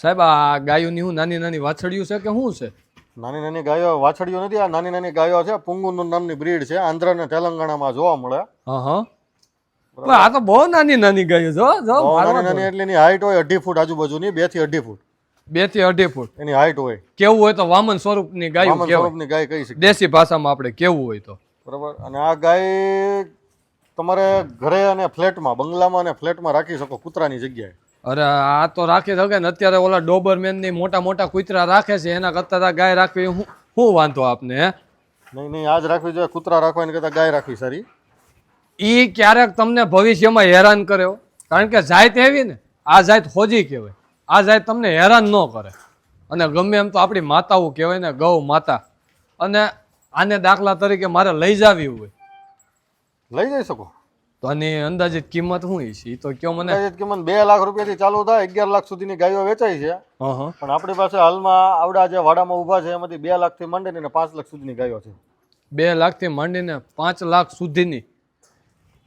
સાહેબ આ ગાયોની હું નાની નાની વાછડીઓ છે કે શું છે? નાની નાની ગાયો વાછડીઓ નથી, આ નાની નાની ગાયો છે. પુંગુનું નામની બ્રીડ છે, આંધ્ર અને તેલંગાણામાં જોવા મળે. હા. આ તો બહુ નાની નાની ગાયો જો જો નાની નાની એટલે એની હાઈટ હોય 2.5 ફૂટ આજુબાજુની, 2 થી 2.5 ફૂટ. 2 થી 2.5 ફૂટ એની હાઈટ હોય. કેવું હોય તો વામન સ્વરૂપની ગાયો વામન સ્વરૂપની ગાય કહી શકીએ દેશી ભાષામાં આપણે કેવું હોય તો. બરાબર. અને આ ગાય તમારે ઘરે અને ફ્લેટમાં, બંગલામાં અને ફ્લેટમાં રાખી શકો કૂતરાની જગ્યાએ. અરે આ તો રાખી શકે ને, અત્યારે ઓલા ડોબરમેન ની મોટા મોટા કૂતરા રાખે છે, એના કરતા ગાય રાખવી શું વાંધો આપને? હે નહીં આજ રાખવી જોઈએ. કૂતરા રાખવાની કરતા ગાય રાખવી સારી. ઈ ક્યારેક તમને ભવિષ્યમાં હેરાન કર્યો, કારણ કે જાત એવી ને, આ જાત હોજી કહેવાય. આ જાત તમને હેરાન ન કરે, અને ગમે એમ તો આપણી માતાઓ કહેવાય ને, ગૌ માતા. અને આને દાખલા તરીકે મારે લઈ જાવી હોય, લઈ જઈ શકો. તો આની અંદાજિત કિંમત શું છે એ તો કયો મને. અંદાજિત કિંમત 2 લાખ રૂપિયાથી ચાલુ થાય. 11 લાખ સુધીની ગાયો વેચાય છે. પણ આપણી પાસે હાલમાં આવડા જે વાડામાં ઊભા છે એમાંથી 2 લાખથી માંડીને 5 લાખ સુધીની ગાયો છે. 2 લાખથી માંડીને 5 લાખ સુધીની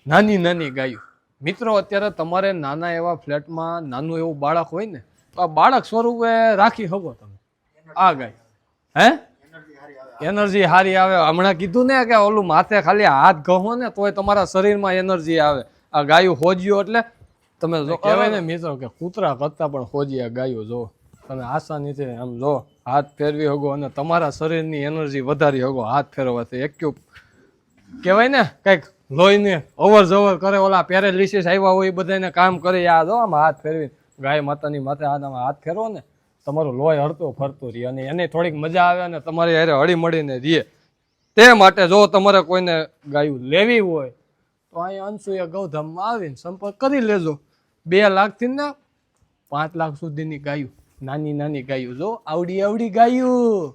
નાની નાની ગાયો. મિત્રો અત્યારે તમારે નાના એવા ફ્લેટમાં નાનું એવું બાળક હોય ને, તો આ બાળક સ્વરૂપે રાખી શકો તમે આ ગાય. હે એનર્જી સારી આવે. હમણાં કીધું ને કે ઓલું માથે ખાલી હાથ ઘહો ને તોય તમારા શરીરમાં એનર્જી આવે. આ ગાયું હોજ્યો એટલે તમે જો કહેવાય ને મિત્રો કે કૂતરા કરતા પણ હોજી આ ગાયો જો તમે આસાનીથી આમ જો હાથ ફેરવી શકો અને તમારા શરીરની એનર્જી વધારી શકો હાથ ફેરવવાથી. એક કહેવાય ને કંઈક લોહીને અવર જવર કરે, ઓલા પેરેલિસિસ આવ્યા હોય એ બધાને કામ કરે. આ જો આમ હાથ ફેરવી ગાય માતાની માથે હાથ ફેરવો ને, તમારું લોહી હરતો ફરતું રહે અને એને થોડીક મજા આવે અને તમારી હારે હળી મળીને રહે. તે માટે જો તમારે કોઈને ગાયું લેવી હોય તો અહીંયા અનસુયા ગૌધામમાં આવીને સંપર્ક કરી લેજો. 2 લાખથી ને 5 લાખ સુધીની ગાયું, નાની નાની ગાયું જો આવડી આવડી ગાયું.